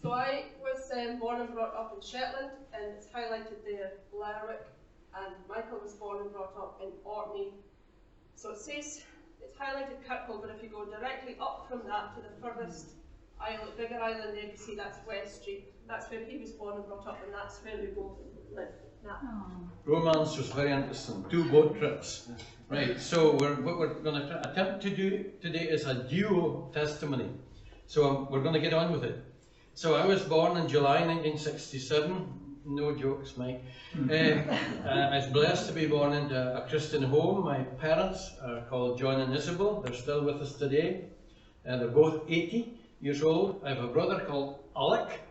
So I was born and brought up in Shetland, and it's highlighted there, Lerwick, and Michael was born and brought up in Orkney. So it says, it's highlighted Kirkle, but if you go directly up from that to the furthest island, bigger island there, you see that's West Street. That's where he was born and brought up, and that's where we both live now. Romance was very interesting. 2 boat trips. Right, so what we're going to attempt to do today is a duo testimony. So we're going to get on with it. So I was born in July 1967. No jokes, Mike. I was blessed to be born into a Christian home. My parents are called John and Isabel. They're still with us today. They're both 80 years old. I have a brother called Alec,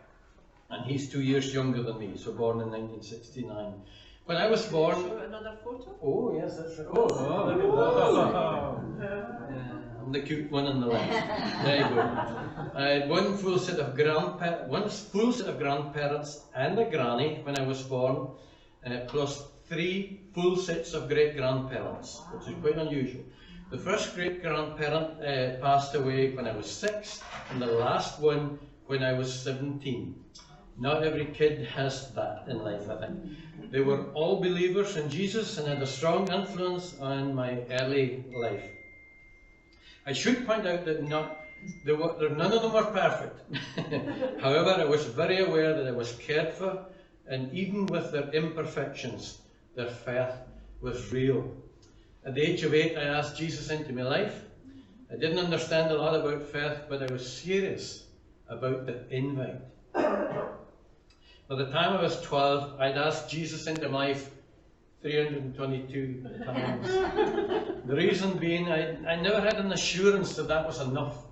and he's 2 years younger than me, so born in 1969. When I was born... Show another photo? Oh, yes, that's right. Oh, look at that. I'm the cute one on the left. There you go. I had one full set of grandparents and a granny when I was born, plus 3 full sets of great-grandparents, which is quite unusual. The first great-grandparent passed away when I was 6, and the last one when I was 17. Not every kid has that in life, I think. They were all believers in Jesus and had a strong influence on my early life. I should point out that none of them were perfect. However, I was very aware that I was cared for, and even with their imperfections, their faith was real. At the age of 8, I asked Jesus into my life. I didn't understand a lot about faith, but I was serious about the invite. By the time I was 12, I'd asked Jesus into my life 322 times. The reason being, I never had an assurance that that was enough.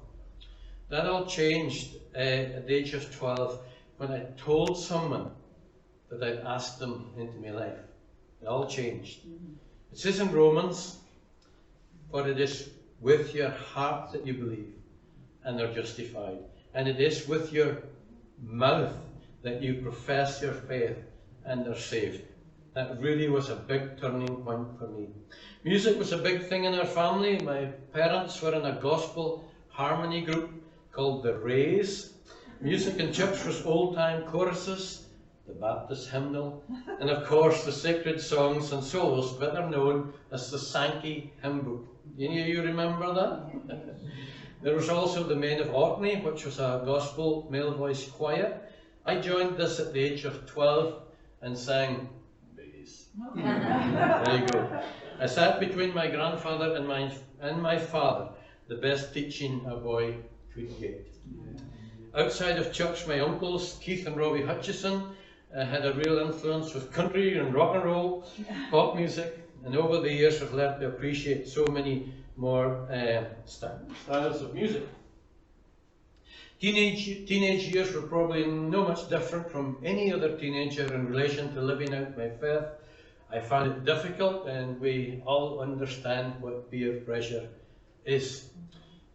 That all changed at the age of 12 when I told someone that I'd asked them into my life. It all changed. It says in Romans, "For it is with your heart that you believe and are justified, and it is with your mouth that you profess your faith and are saved." That really was a big turning point for me. Music was a big thing in our family. My parents were in a gospel harmony group called the Rays. Music in church was old-time choruses, the Baptist hymnal, and of course the sacred songs and solos, better known as the Sankey hymn book. Any of you remember that? There was also the Men of Orkney, which was a gospel male voice choir. I joined this at the age of 12 and sang bass. There you go. I sat between my grandfather and my father, the best teaching a boy could get. Outside of church, my uncles, Keith and Robbie Hutchison, had a real influence with country and rock and roll, pop music, and over the years I've learned to appreciate so many more styles of music. Teenage years were probably no much different from any other teenager in relation to living out my faith. I found it difficult, and we all understand what peer pressure is.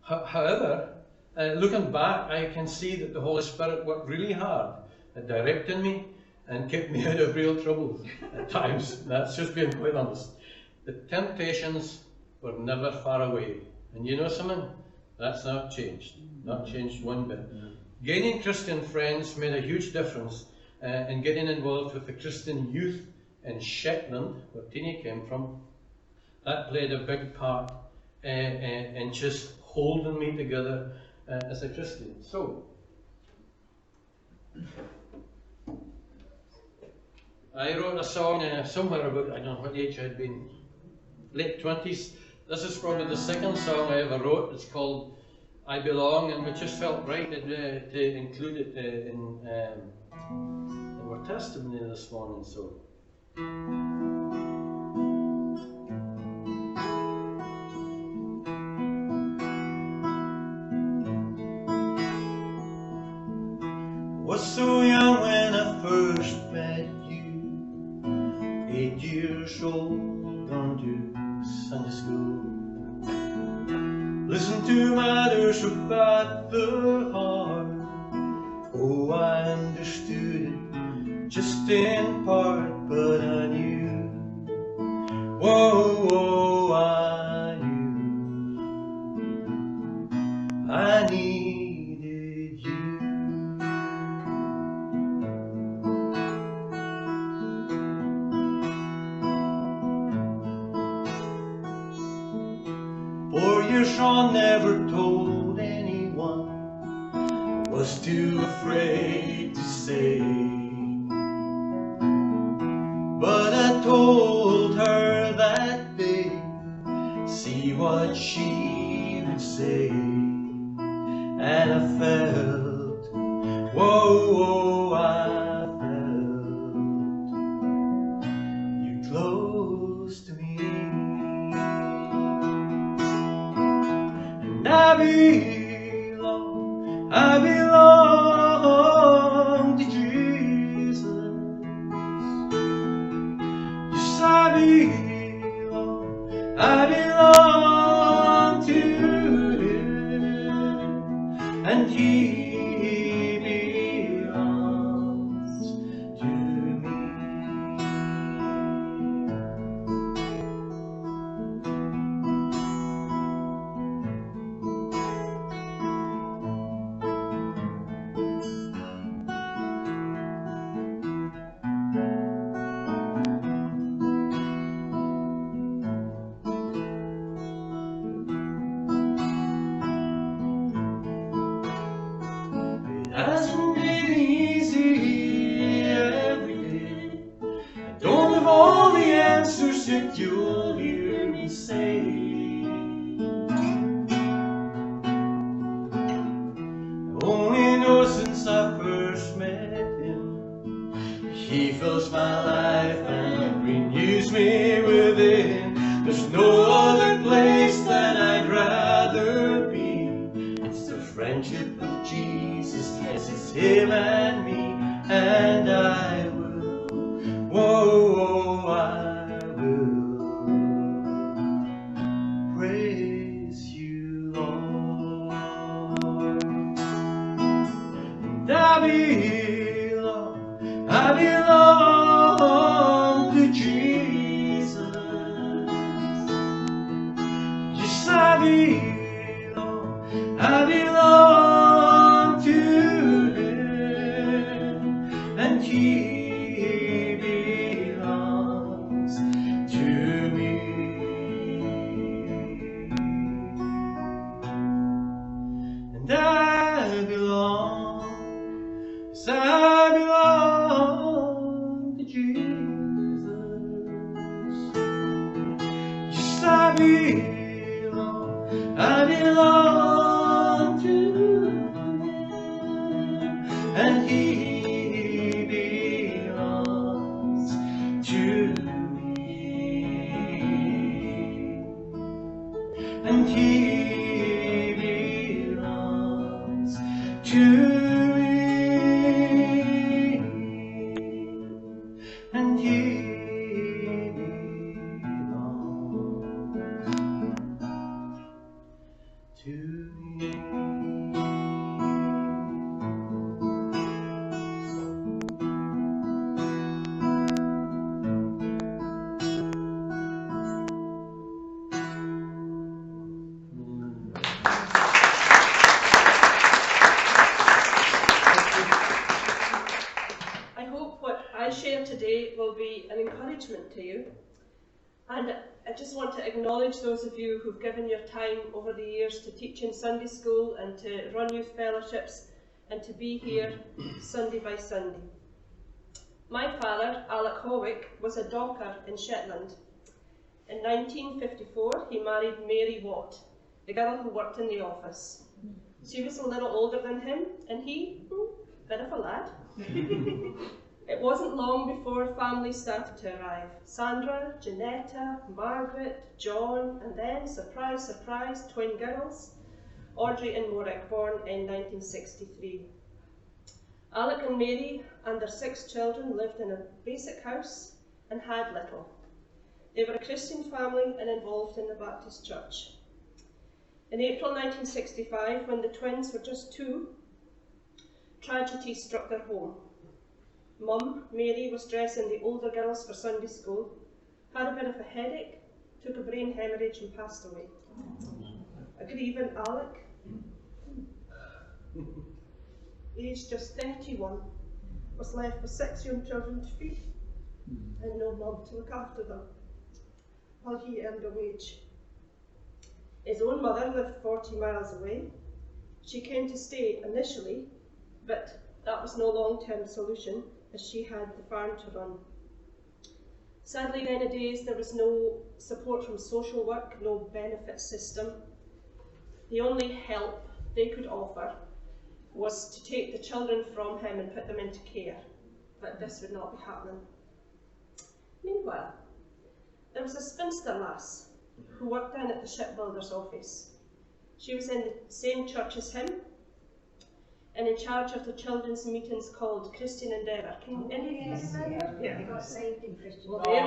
However, looking back, I can see that the Holy Spirit worked really hard at directing me and kept me out of real trouble at times. That's just being quite honest. The temptations were never far away. And you know something? That's not changed. Not changed one bit. Gaining Christian friends made a huge difference in getting involved with the Christian youth in Shetland, where Teenie came from. That played a big part in just holding me together as a Christian. So, I wrote a song somewhere about, I don't know what age I'd been, late 20s. This is probably the second song I ever wrote. It's called I Belong, and we just felt right to include it in our testimony this morning. So. Was so young when I first met you, 8 years old, gone to Sunday school. Listen to matters about the heart. Oh, I understood it just in part, but I knew. Whoa, whoa, I knew. I needed you. Sean never told anyone, was too afraid to say. But I told her that day, see what she would say. And I felt, whoa, whoa, I felt you close to me. And I belong to Jesus. Yes, I belong to Him, and He belongs to me. It hasn't been easy every day. I don't have all the answers that you'll hear me say. I only know since I first met Him, He fills my life and renews me within. There's no other place that I'd rather be. It's the friendship of Jesus, yes, it's Him and me, and I will, whoa, I will praise you, Lord. And I belong to Jesus. Yes, I belong to Him, and He belongs to me. And I belong, yes, I belong to Jesus. Yes, I belong to Him, and He belongs to me, and He belongs to me, and He to me. I hope what I share today will be an encouragement to you. And I just want to acknowledge those of you who've given your time over the years to teach in Sunday school and to run youth fellowships and to be here Sunday by Sunday. My father, Alec Howick, was a docker in Shetland. In 1954, he married Mary Watt, the girl who worked in the office. She was a little older than him, and he, bit of a lad. It wasn't long before family started to arrive. Sandra, Janetta, Margaret, John, and then, surprise, surprise, twin girls, Audrey and Morag, born in 1963. Alec and Mary and their 6 children lived in a basic house and had little. They were a Christian family and involved in the Baptist church. In April 1965, when the twins were just 2, tragedy struck their home. Mum, Mary, was dressing the older girls for Sunday school, had a bit of a headache, took a brain hemorrhage and passed away. A grieving Alec, aged just 31, was left with 6 young children to feed and no mum to look after them, while he earned a wage. His own mother lived 40 miles away. She came to stay initially, but that was no long-term solution as she had the farm to run. Sadly, nowadays there was no support from social work, no benefit system. The only help they could offer was to take the children from him and put them into care, but this would not be happening. Meanwhile, there was a spinster lass who worked down at the shipbuilder's office. She was in the same church as him and in charge of the children's meetings called Christian Endeavour. Can any of you remember? Yeah. He got saved in Christian. Well, there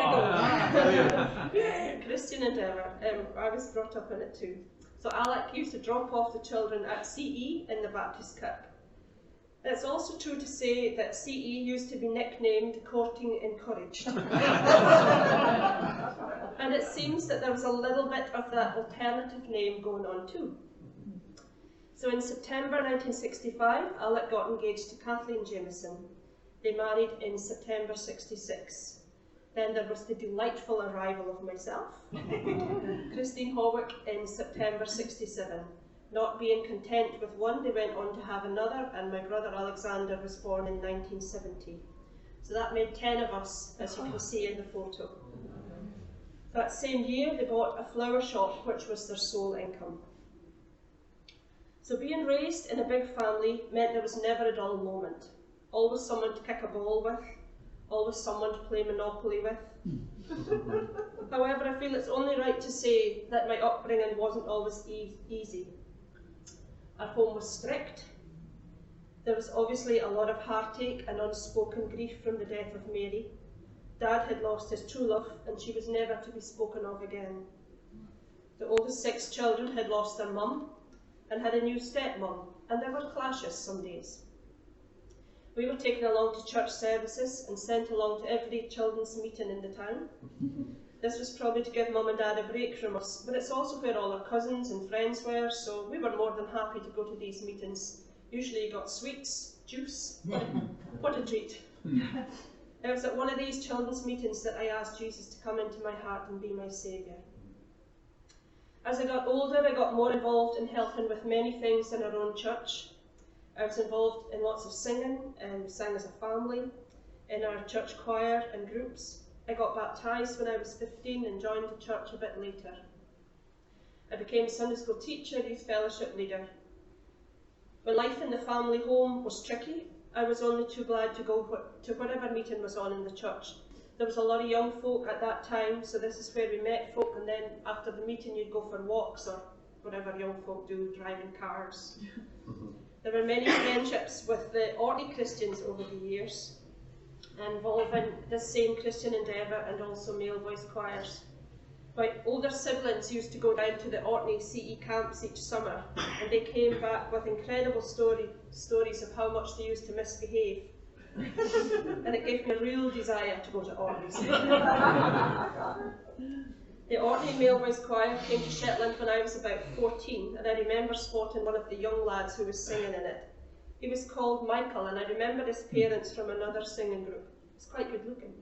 we go. Christian Endeavour. I was brought up in it too. So Alec used to drop off the children at CE in the Baptist Kirk. It's also true to say that CE used to be nicknamed Courting Encouraged. And it seems that there was a little bit of that alternative name going on too. So in September 1965, Alec got engaged to Kathleen Jameson. They married in September 66. Then there was the delightful arrival of myself, Christine Hawick, in September 67. Not being content with one, they went on to have another, and my brother Alexander was born in 1970. So that made 10 of us, as you can see in the photo. That same year, they bought a flower shop, which was their sole income. So being raised in a big family meant there was never a dull moment. Always someone to kick a ball with, always someone to play Monopoly with. However, I feel it's only right to say that my upbringing wasn't always easy. Our home was strict. There was obviously a lot of heartache and unspoken grief from the death of Mary. Dad had lost his true love and she was never to be spoken of again. The oldest 6 children had lost their mum and had a new stepmum, and there were clashes some days. We were taken along to church services and sent along to every children's meeting in the town. This was probably to give Mum and Dad a break from us, but it's also where all our cousins and friends were, so we were more than happy to go to these meetings. Usually you got sweets, juice. What a treat. It was at one of these children's meetings that I asked Jesus to come into my heart and be my saviour. As I got older, I got more involved in helping with many things in our own church. I was involved in lots of singing, and we sang as a family, in our church choir and groups. I got baptised when I was 15 and joined the church a bit later. I became a Sunday school teacher, youth fellowship leader. When life in the family home was tricky, I was only too glad to go to whatever meeting was on in the church. There was a lot of young folk at that time, so this is where we met folk, and then after the meeting you'd go for walks or whatever young folk do, driving cars. There were many friendships with the Orkney Christians over the years, involving the same Christian endeavour and also male voice choirs. My older siblings used to go down to the Orkney CE camps each summer, and they came back with incredible stories of how much they used to misbehave. And it gave me a real desire to go to Orkney. The Orkney Male Voice Choir came to Shetland when I was about 14, and I remember spotting one of the young lads who was singing in it. He was called Michael, and I remember his parents from another singing group. He's quite good looking.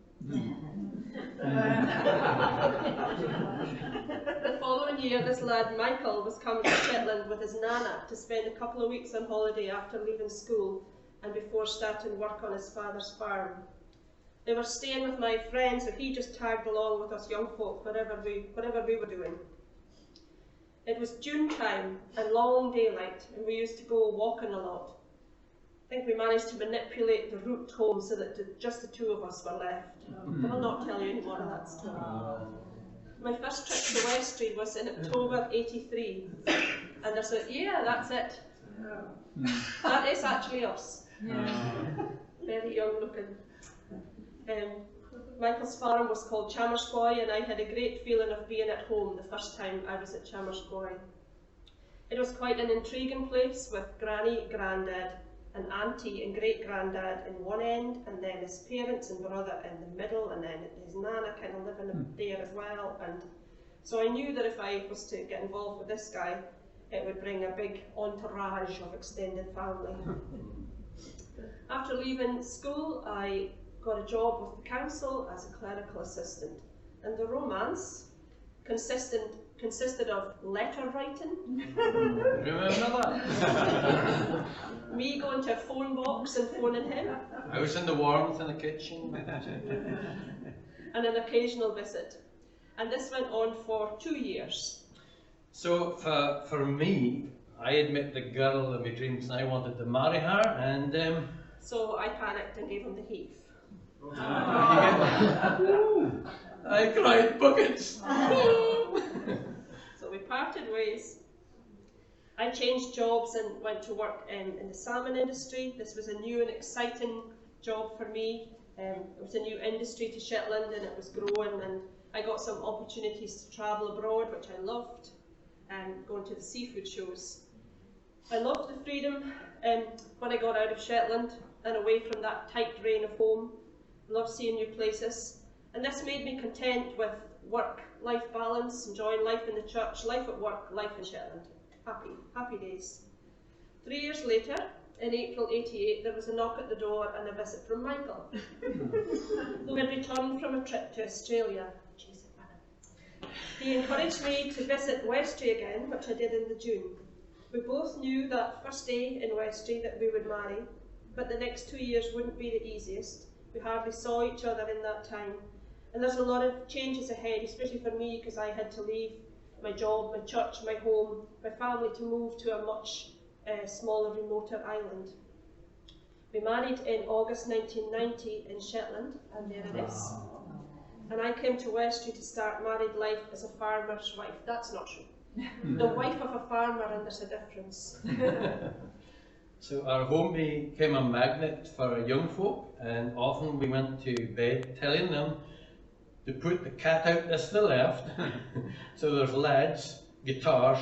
The following year, this lad Michael was coming to Shetland with his nana to spend a couple of weeks on holiday after leaving school and before starting work on his father's farm. They were staying with my friend, so he just tagged along with us young folk, whatever we were doing. It was June time and long daylight, and we used to go walking a lot. I think we managed to manipulate the route home so that just the 2 of us were left. But I'll not tell you any more of that story. My first trip to Westry was in October '83, and I said, yeah, that's it. That is actually us. Very young looking. Michael's farm was called Chamerscoy, and I had a great feeling of being at home the first time I was at Chamerscoy. It was quite an intriguing place with Granny, Grandad, and Auntie and Great-Grandad in one end, and then his parents and brother in the middle, and then his nana kind of living there as well. And so I knew that if I was to get involved with this guy, it would bring a big entourage of extended family. After leaving school, I got a job with the council as a clerical assistant, and the romance consisted consisted of letter writing, Remember that? me going to a phone box and phoning him, I was in the warmth in the kitchen. and an occasional visit. And this went on for 2 years. So for me, I had met the girl in my dreams and I wanted to marry her, and So I panicked and gave him the heave. I cried buckets. So we parted ways. I changed jobs and went to work in the salmon industry. This was a new and exciting job for me. It was a new industry to Shetland and it was growing, and I got some opportunities to travel abroad, which I loved, and going to the seafood shows. I loved the freedom when I got out of Shetland and away from that tight rein of home. I loved seeing new places, and this made me content with work-life balance, enjoying life in the church, life at work, life in Shetland. Happy days. 3 years later, in April '88, there was a knock at the door and a visit from Michael, who had returned from a trip to Australia. He encouraged me to visit Westray again, which I did in the June. We both knew that first day in Westray that we would marry, but the next 2 years wouldn't be the easiest. We hardly saw each other in that time. And there's a lot of changes ahead, especially for me, because I had to leave my job, my church, my home, my family to move to a much smaller, remoter island. We married in August 1990 in Shetland, and there it is. And I came to Westray to start married life as a farmer's wife. That's not true. The wife of a farmer, and there's a difference. So our home became a magnet for young folk, and often we went to bed telling them to put the cat out as they left. So there's lads, guitars,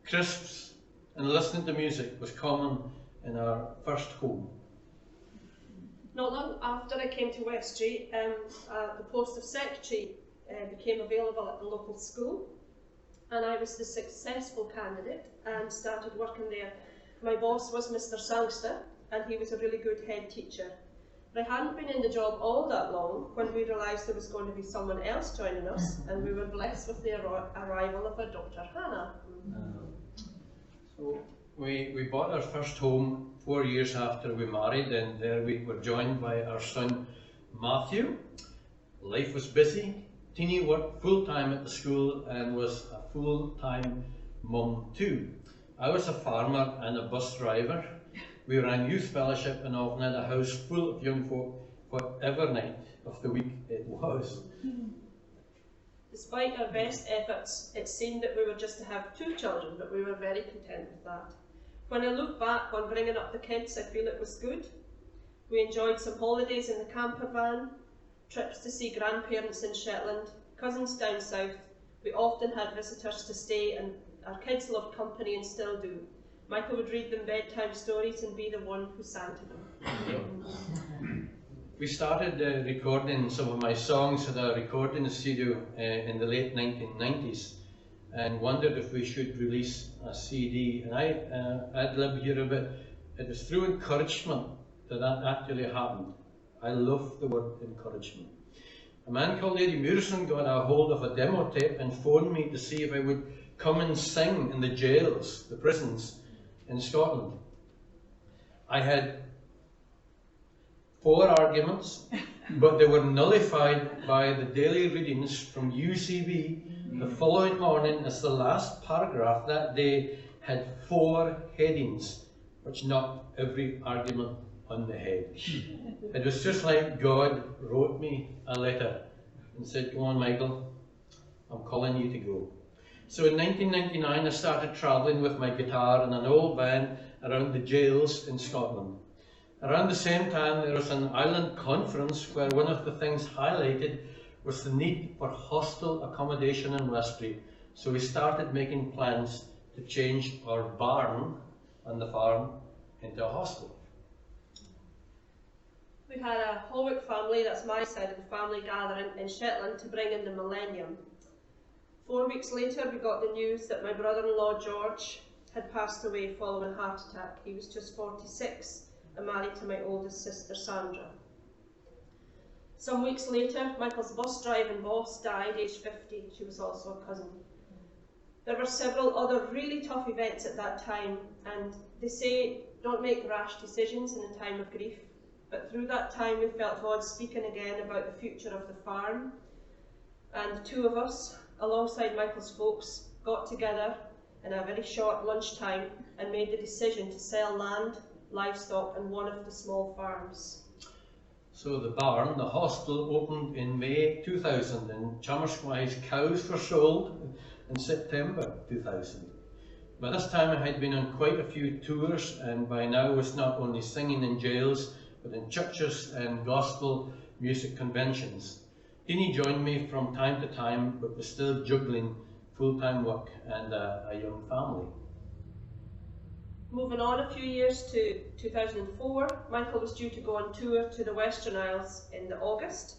crisps, and listening to music was common in our first home. Not long after I came to Westray, the post of secretary became available at the local school, and I was the successful candidate and started working there. My boss was Mr. Sangster, and he was a really good head teacher. But I hadn't been in the job all that long when we realised there was going to be someone else joining us, and we were blessed with the arrival of our daughter Hannah. So we bought our first home 4 years after we married, and there we were joined by our son Matthew. Life was busy. Teenie worked full-time at the school and was a full-time mum too. I was a farmer and a bus driver. We ran youth fellowship and often had a house full of young folk whatever night of the week it was. Despite our best efforts, it seemed that we were just to have 2 children, but we were very content with that. When I look back on bringing up the kids, I feel it was good. We enjoyed some holidays in the camper van, trips to see grandparents in Shetland, cousins down south. We often had visitors to stay, and our kids loved company and still do. Michael would read them bedtime stories and be the one who sang to them. We started recording some of my songs at a recording studio in the late 1990s and wondered if we should release a CD. And I ad-lib here a bit. It was through encouragement that actually happened. I love the word encouragement. A man called Eddie Murison got a hold of a demo tape and phoned me to see if I would come and sing in the jails, the prisons in Scotland. I had 4 arguments, but they were nullified by the daily readings from UCB the following morning, as the last paragraph that day had 4 headings, which knocked every argument on the head. It was just like God wrote me a letter and said, "Go on, Michael, I'm calling you to go." So in 1999 I started travelling with my guitar and an old band around the jails in Scotland. Around the same time there was an island conference where one of the things highlighted was the need for hostel accommodation in Westray. So we started making plans to change our barn on the farm into a hostel. We had a Holwick family, that's my side of the family, gathering in Shetland to bring in the millennium. 4 weeks later we got the news that my brother-in-law George had passed away following a heart attack. He was just 46 and married to my oldest sister Sandra. Some weeks later, Michael's bus driving boss died, aged 50. She was also a cousin. There were several other really tough events at that time, and they say don't make rash decisions in a time of grief. But through that time we felt God speaking again about the future of the farm, and two of us, alongside Michael's folks, got together in a very short lunchtime and made the decision to sell land, livestock and one of the small farms. So the barn, the hostel, opened in May 2000 and Chammerswise cows were sold in September 2000. By this time I had been on quite a few tours, and by now was not only singing in jails but in churches and gospel music conventions. Teenie joined me from time to time but was still juggling full-time work and a young family. Moving on a few years to 2004, Michael was due to go on tour to the Western Isles in August.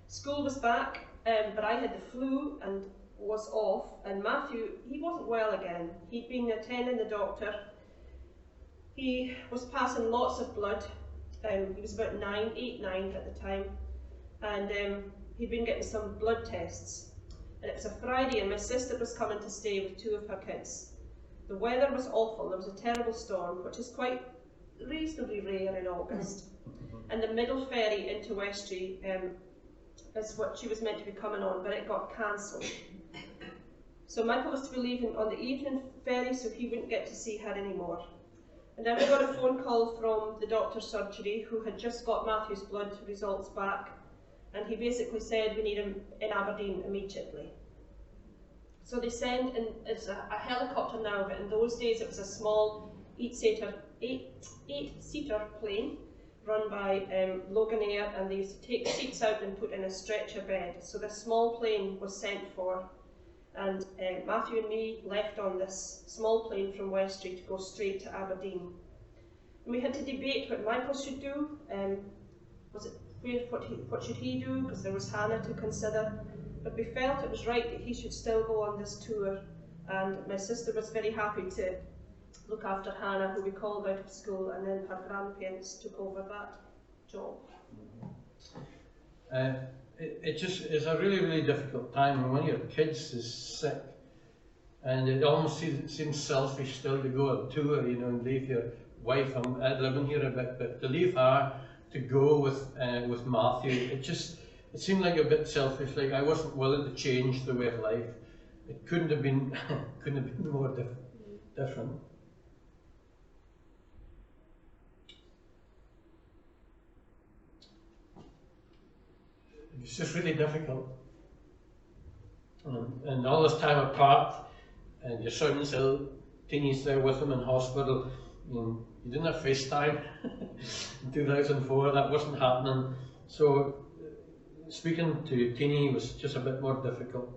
School was back, but I had the flu and was off, and Matthew, he wasn't well again. He'd been attending the doctor. He was passing lots of blood. He was about 8, 9 at the time, and he'd been getting some blood tests. And it was a Friday and my sister was coming to stay with two of her kids. The weather was awful, there was a terrible storm, which is quite reasonably rare in August. And the middle ferry into Westry is what she was meant to be coming on, but it got cancelled. So Michael was to be leaving on the evening ferry, so he wouldn't get to see her anymore. And then we got a phone call from the doctor's surgery, who had just got Matthew's blood results back, and he basically said we need him in Aberdeen immediately. So they sent in, it's a helicopter now, but in those days it was a small 8-seater plane run by Loganair, and they used to take seats out and put in a stretcher bed. So this small plane was sent for, and Matthew and me left on this small plane from Westry to go straight to Aberdeen. And we had to debate what Michael should do. What should he do? Because there was Hannah to consider. But we felt it was right that he should still go on this tour, and my sister was very happy to look after Hannah, who we called out of school, and then her grandparents took over that job. It just is a really, really difficult time when one of your kids is sick, and it almost seems selfish still to go on tour, you know, and leave your wife. I'm living here a bit, but to leave her to go with Matthew, it seemed like a bit selfish. Like I wasn't willing to change the way of life. It couldn't have been more different. It's just really difficult. And all this time apart, and your son's ill, Teenie's there with him in hospital. You didn't have FaceTime in 2004, that wasn't happening. So speaking to Teenie was just a bit more difficult.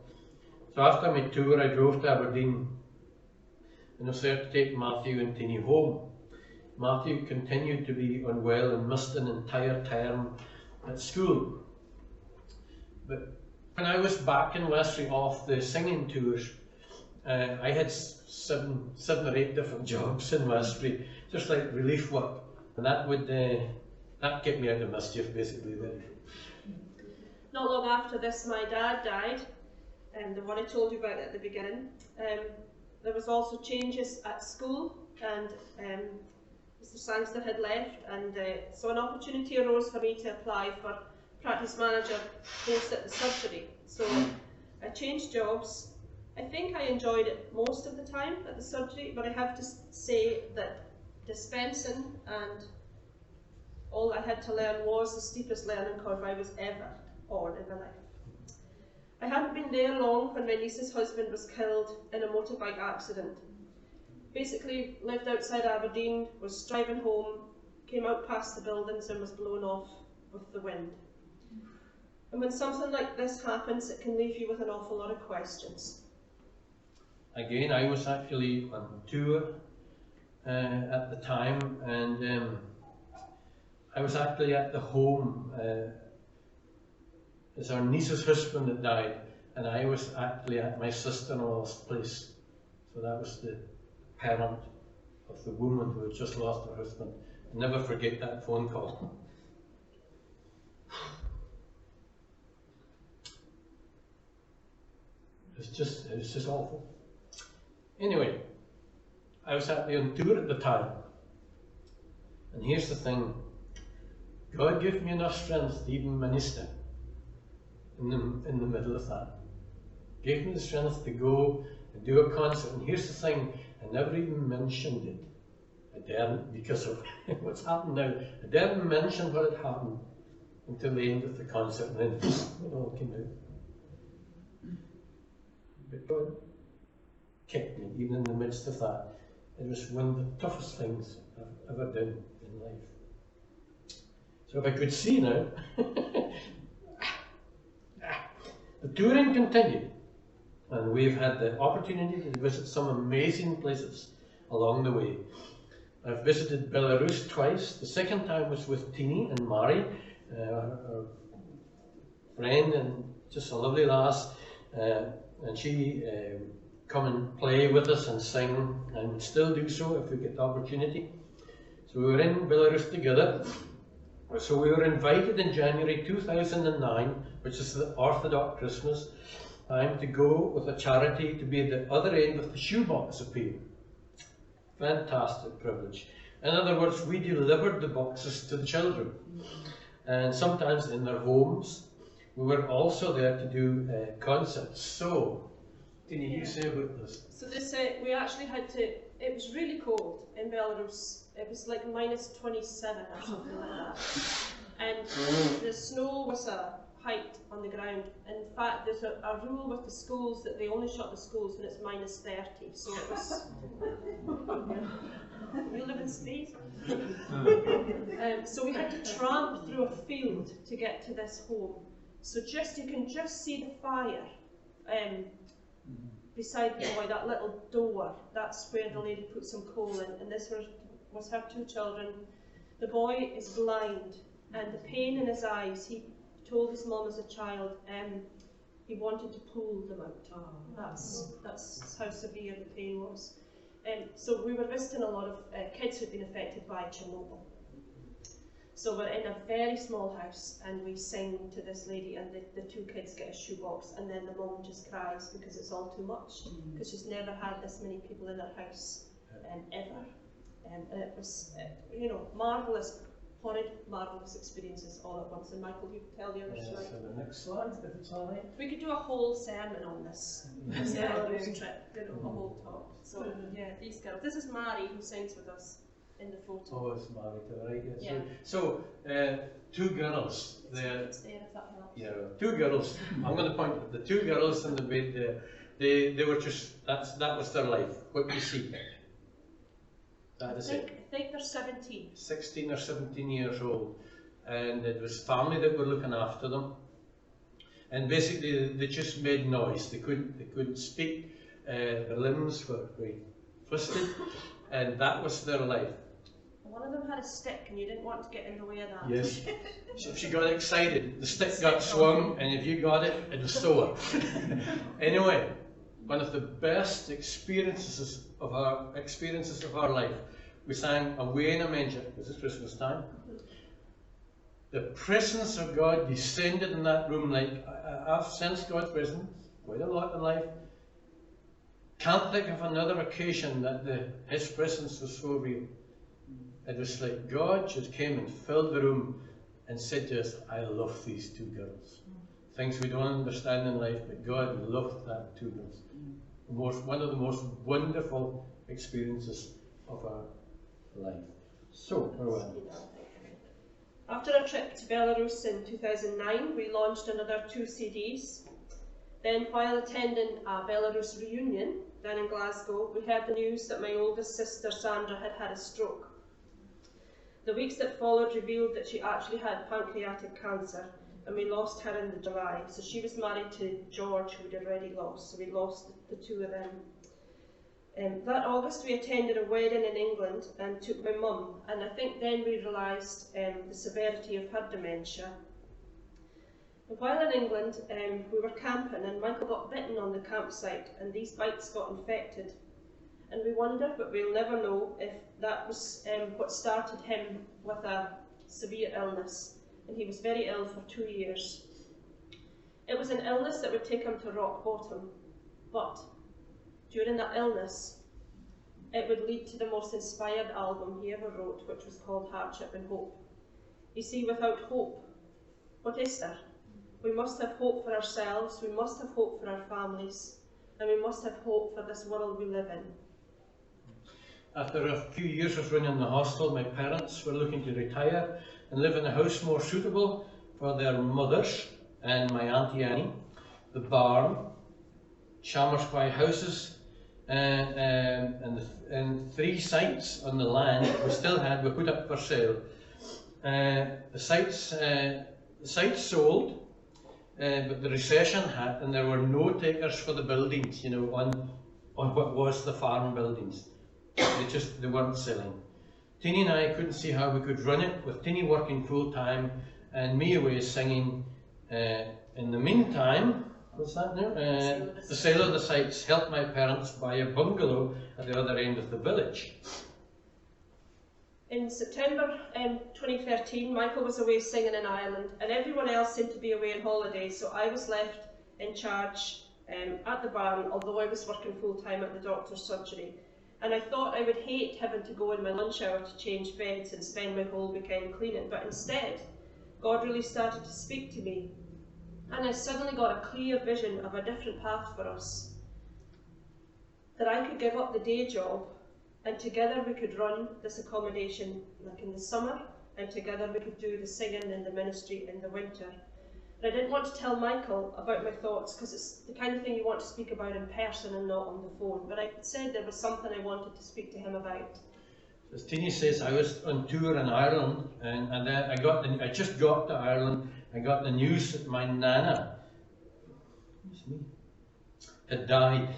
So after my tour I drove to Aberdeen and I was there to take Matthew and Teenie home. Matthew continued to be unwell and missed an entire term at school. But when I was back in Westry off the singing tours, I had seven or eight different jobs in Westry, just like relief work, and that kept me out of mischief basically. Not long after this, my dad died, and the one I told you about at the beginning. There was also changes at school, and Mr. Sangster had left, and so an opportunity arose for me to apply for practice manager post at the surgery. So I changed jobs. I think I enjoyed it most of the time at the surgery, but I have to say that dispensing and all I had to learn was the steepest learning curve I was ever on in my life. I hadn't been there long when my niece's husband was killed in a motorbike accident. Basically lived outside Aberdeen, was driving home, came out past the buildings and was blown off with the wind. And when something like this happens, it can leave you with an awful lot of questions. Again, I was actually on tour at the time, and I was actually at the home. It's our niece's husband that died, and I was actually at my sister-in-law's place. So that was the parent of the woman who had just lost her husband. I'll never forget that phone call. It was just awful. Anyway, I was actually on tour at the time. And here's the thing, God gave me enough strength to even minister in the middle of that. Gave me the strength to go and do a concert. And here's the thing, I never even mentioned it. I didn't, because of what's happened now. I didn't mention what had happened until the end of the concert, and then it all came out. But God kept me, even in the midst of that. It was one of the toughest things I've ever done in life. So if I could see now, the touring continued, and we've had the opportunity to visit some amazing places along the way. I've visited Belarus twice. The second time was with Teenie and Mari, our friend and just a lovely lass, and she come and play with us and sing, and would still do so if we get the opportunity. So we were in Belarus together. So we were invited in January 2009, which is the Orthodox Christmas time, to go with a charity to be at the other end of the shoebox appeal. Fantastic privilege. In other words, we delivered the boxes to the children, and sometimes in their homes. We were also there to do concerts. So, can you say about this? So this, we actually had to, it was really cold in Belarus. It was like -27 or something like that. And the snow was a height on the ground. In fact, there's a rule with the schools that they only shut the schools when it's -30. So it was, we live in space. So we had to tramp through a field to get to this home. So you can just see the fire beside the boy, that little door. That's where the lady put some coal in, and this was her 2 children. The boy is blind, and the pain in his eyes, he told his mum as a child, he wanted to pull them out. That's how severe the pain was. So we were visiting a lot of kids who'd been affected by Chernobyl. So we're in a very small house, and we sing to this lady, and the 2 kids get a shoebox, and then the mum just cries because it's all too much, because she's never had this many people in her house ever. And it was, marvellous, horrid, marvellous experiences all at once. And Michael, you tell yours. Yes, so the next slide, if it's all right. We could do a whole sermon on this Belarus trip, a whole talk. So yeah, these girls. This is Mari, who sings with us in the photo. Oh, it's Mari to the right. Yes. Yeah. So 2 girls. It's there if that helps. Yeah, 2 girls. I'm going to point at the 2 girls in the bed there. They were just, that was their life. What do you see? That is it. I think they're 17. 16 or 17 years old. And it was family that were looking after them. And basically they just made noise. They couldn't speak. Their limbs were very twisted. And that was their life. One of them had a stick, and you didn't want to get in the way of that. Yes. If she got excited, the stick got swung, and if you got it, it was sore. Anyway, one of the best experiences of our life, we sang Away in a Manger. This is Christmas time. The presence of God descended in that room. Like I've sensed God's presence quite a lot in life. Can't think of another occasion that His presence was so real. It was like God just came and filled the room and said to us, I love these 2 girls. Things we don't understand in life, but God loved that 2 girls. One of the most wonderful experiences of our life. So, farewell. After our trip to Belarus in 2009, we launched another 2 CDs. Then, while attending a Belarus reunion down in Glasgow, we heard the news that my oldest sister Sandra had had a stroke. The weeks that followed revealed that she actually had pancreatic cancer, and we lost her in July. So she was married to George, who we'd already lost, so we lost the 2 of them. That August we attended a wedding in England and took my mum, and I think then we realised the severity of her dementia. And while in England we were camping, and Michael got bitten on the campsite, and these bites got infected. And we wonder, but we'll never know, if that was what started him with a severe illness. And he was very ill for 2 years. It was an illness that would take him to rock bottom, but during that illness, it would lead to the most inspired album he ever wrote, which was called Hardship and Hope. You see, without hope, what is there? We must have hope for ourselves, we must have hope for our families, and we must have hope for this world we live in. After a few years of running the hostel, my parents were looking to retire and live in a house more suitable for their mothers and my Auntie Annie. The barn, Shamersby houses, and 3 sites on the land we still had were put up for sale. The sites sold, but the recession hit and there were no takers for the buildings, you know, on what was the farm buildings. They weren't selling. Teenie and I couldn't see how we could run it, with Teenie working full time and me away singing. In the meantime, what's that now? The sale of the sites helped my parents buy a bungalow at the other end of the village. In September 2013, Michael was away singing in Ireland, and everyone else seemed to be away on holiday, so I was left in charge at the barn, although I was working full time at the doctor's surgery. And I thought I would hate having to go in my lunch hour to change beds and spend my whole weekend cleaning, but instead, God really started to speak to me, and I suddenly got a clear vision of a different path for us. That I could give up the day job, and together we could run this accommodation like in the summer, and together we could do the singing and the ministry in the winter. But I didn't want to tell Michael about my thoughts, because it's the kind of thing you want to speak about in person and not on the phone. But I said there was something I wanted to speak to him about. As Teenie says, I was on tour in Ireland, and then I just got to Ireland. I got the news that my nana had died,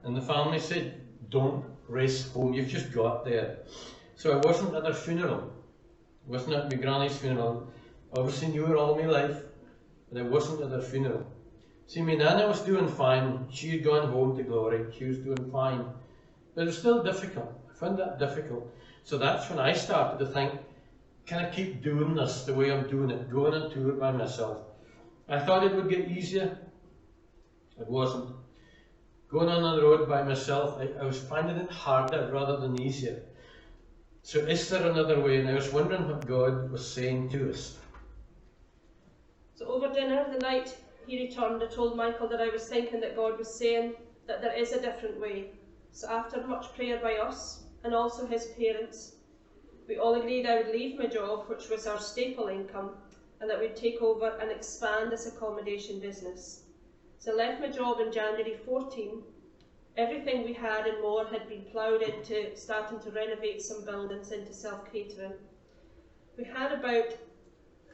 and the family said, "Don't race home. You've just got there." So I wasn't at her funeral. Wasn't at my granny's funeral. Obviously knew her all my life, but I wasn't at her funeral. See, my nana was doing fine. She had gone home to glory. She was doing fine, but it was still difficult. I found that difficult. So that's when I started to think, can I keep doing this the way I'm doing it, going on tour by myself? I thought it would get easier. It wasn't. Going on the road by myself, I was finding it harder rather than easier. So is there another way? And I was wondering what God was saying to us. So over dinner the night he returned, I told Michael that I was thinking that God was saying that there is a different way. So after much prayer by us, and also his parents, we all agreed I would leave my job, which was our staple income, and that we'd take over and expand this accommodation business. So I left my job in January 14. Everything we had and more had been ploughed into starting to renovate some buildings into self-catering. We had about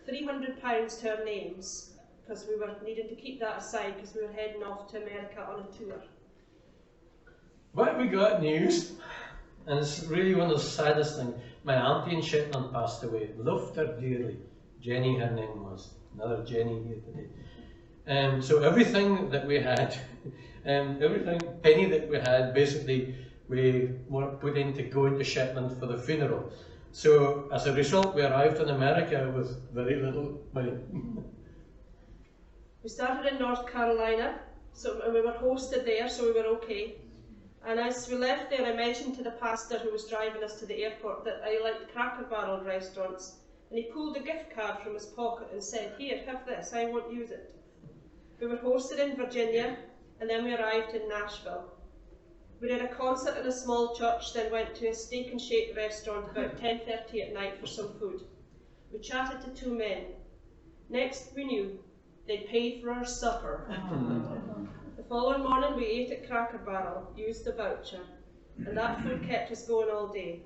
£300 to our names, because we were needing to keep that aside because we were heading off to America on a tour. But we got news, and it's really one of the saddest things. My auntie in Shetland passed away. Loved her dearly. Jenny, her name was. Another Jenny here today. So everything that we had, everything penny that we had, basically we were put into going to Shetland for the funeral. So as a result, we arrived in America with very little money. We started in North Carolina, and we were hosted there, so we were okay. And as we left there, I mentioned to the pastor who was driving us to the airport that I liked Cracker Barrel restaurants, and he pulled a gift card from his pocket and said, "Here, have this, I won't use it." We were hosted in Virginia, and then we arrived in Nashville. We did a concert in a small church, then went to a steak and shake restaurant about 10:30 at night for some food. We chatted to 2 men. Next we knew, they'd paid for our supper. The following morning we ate at Cracker Barrel, used the voucher, and that food kept us going all day.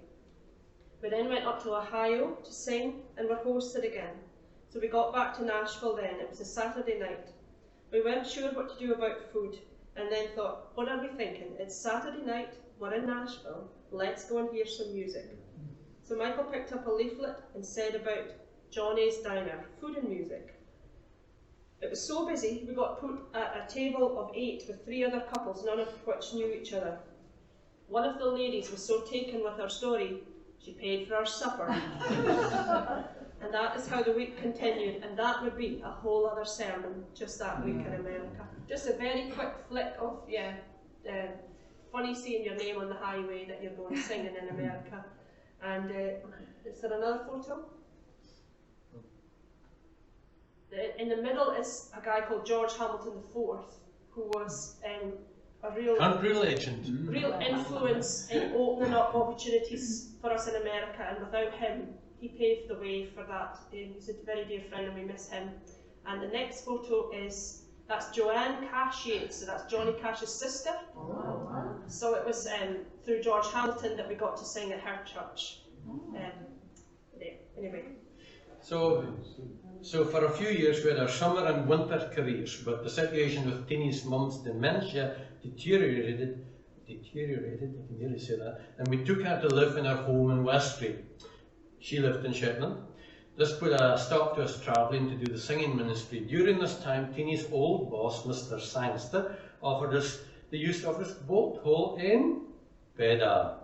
We then went up to Ohio to sing and were hosted again. So we got back to Nashville then. It was a Saturday night. We weren't sure what to do about food, and then thought, what are we thinking? It's Saturday night, we're in Nashville, let's go and hear some music. So Michael picked up a leaflet and said about Johnny's Diner, food and music. It was so busy, we got put at a table of 8 with 3 other couples, none of which knew each other. One of the ladies was so taken with our story, she paid for our supper. And that is how the week continued, and that would be a whole other sermon just that week in America. Just a very quick flick of, funny seeing your name on the highway that you're going singing in America. And is there another photo? In the middle is a guy called George Hamilton IV, who was a real Country legend. Real influence in opening up opportunities for us in America, and without him, he paved the way for that. He's a very dear friend and we miss him. And the next photo is, that's Joanne Cash Yates, so that's Johnny Cash's sister. Oh. So it was through George Hamilton that we got to sing at her church. Anyway. So for a few years we had our summer and winter careers, but the situation with Teenie's mum's dementia deteriorated, I can nearly say that, and we took her to live in our home in Westbury. She lived in Shetland. This put a stop to us travelling to do the singing ministry. During this time, Teenie's old boss, Mr. Sangster, offered us the use of his boat hole in Beda.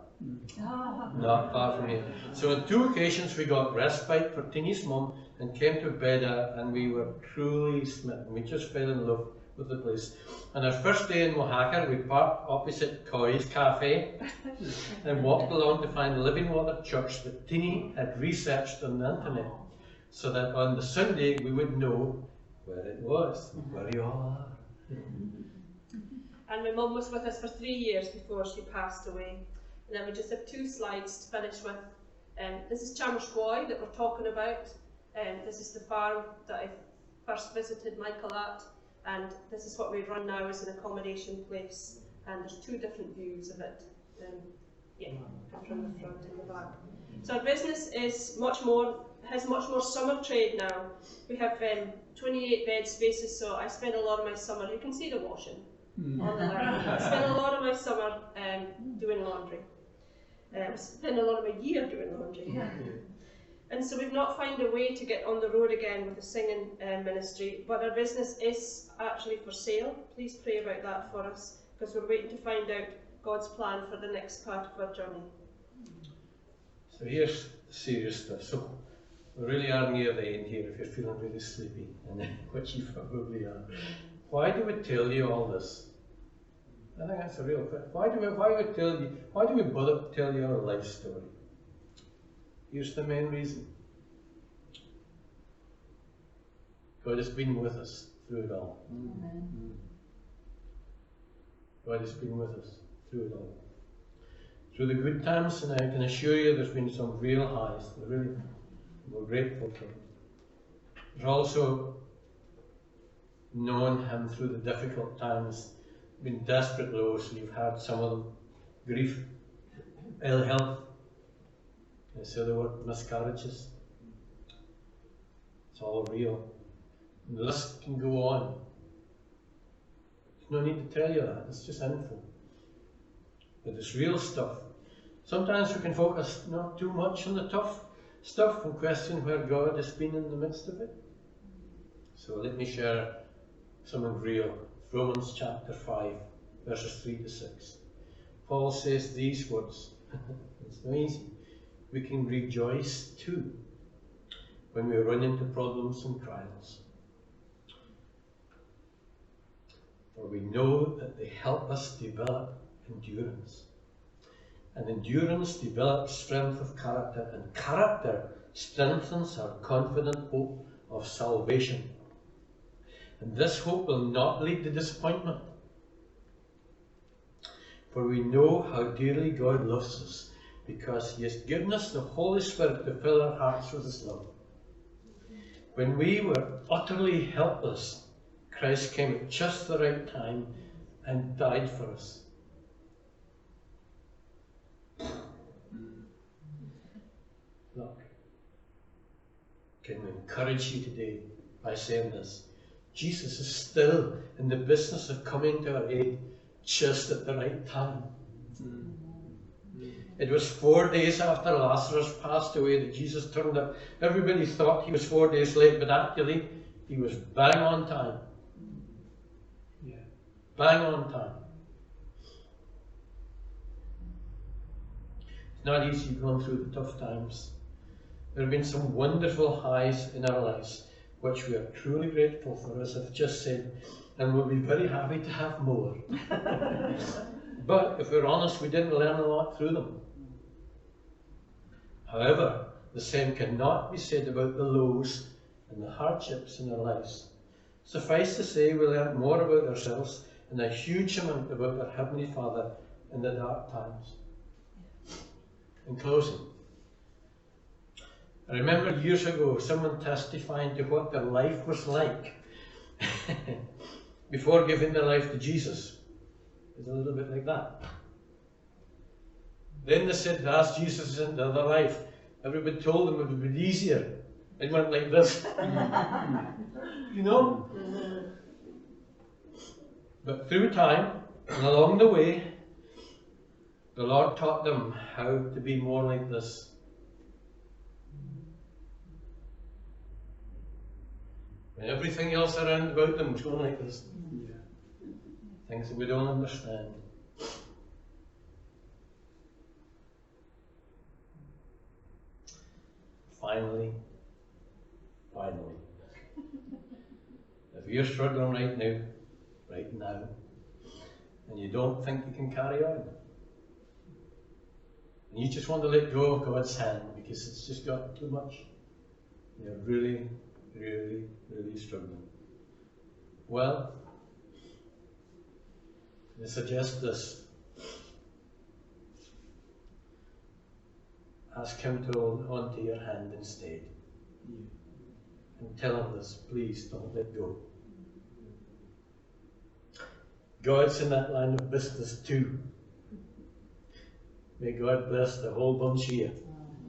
Not far from here. So on 2 occasions we got respite for Teenie's mum and came to Beda, and we were truly smitten. We just fell in love with the place. On our first day in Oaxaca, we parked opposite Coy's Cafe and walked along to find the Living Water Church that Teenie had researched on the internet, so that on the Sunday we would know where it was, where you all are. And my mum was with us for 3 years before she passed away. And then we just have 2 slides to finish with. This is Chamershwoy that we're talking about. This is the farm that I first visited Michael at. And this is what we run now as an accommodation place. And there's 2 different views of it. From the front and the back. So our business is has much more summer trade now. We have 28 bed spaces, so I spend a lot of my summer, you can see the washing on the left. I spend a lot of my summer doing laundry. I spend a lot of my year doing laundry. And so we've not found a way to get on the road again with the singing ministry, but our business is actually for sale. Please pray about that for us, because we're waiting to find out God's plan for the next part of our journey. So here's serious stuff. So we really are near the end here if you're feeling really sleepy, and which you probably are. Why do we tell you all this? I think that's a real question. Why do we bother to tell you our life story? Here's the main reason. God has been with us through it all. Amen. God has been with us through it all. Through the good times, and I can assure you there's been some real highs. We're grateful for them. There's also known Him through the difficult times, been desperate lows, you've had some of them, grief, ill health, I say the word miscarriages. It's all real. And the list can go on. There's no need to tell you that, it's just info. But it's real stuff. Sometimes we can focus not too much on the tough stuff and question where God has been in the midst of it. So let me share something real. Romans chapter 5, verses 3 to 6. Paul says these words. It's not easy. We can rejoice too when we run into problems and trials. For we know that they help us develop endurance. And endurance develops strength of character, and character strengthens our confident hope of salvation. And this hope will not lead to disappointment. For we know how dearly God loves us, because He has given us the Holy Spirit to fill our hearts with His love. When we were utterly helpless, Christ came at just the right time and died for us. Look, can we encourage you today by saying this? Jesus is still in the business of coming to our aid just at the right time. It was 4 days after Lazarus passed away that Jesus turned up. Everybody thought He was 4 days late, but actually He was bang on time. Yeah, bang on time. It's not easy going through the tough times. There have been some wonderful highs in our lives, which we are truly grateful for, as I've just said, and we'll be very happy to have more. But if we're honest, we didn't learn a lot through them. However, the same cannot be said about the lows and the hardships in our lives. Suffice to say, we learned more about ourselves and a huge amount about our Heavenly Father in the dark times. In closing, I remember years ago someone testifying to what their life was like before giving their life to Jesus. It's a little bit like that. Then they said to ask Jesus into their life. Everybody told them it would be easier. It went like this. You know? But through time and along the way, the Lord taught them how to be more like this. When everything else around about them was going like this. Things that we don't understand. Finally, if you're struggling right now, and you don't think you can carry on, and you just want to let go of God's hand because it's just got too much, you're really, really, really struggling. Well, I suggest this. Ask Him to hold on to your hand instead. And tell Him this, please don't let go. God's in that line of business too. May God bless the whole bunch here,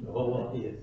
the whole lot here.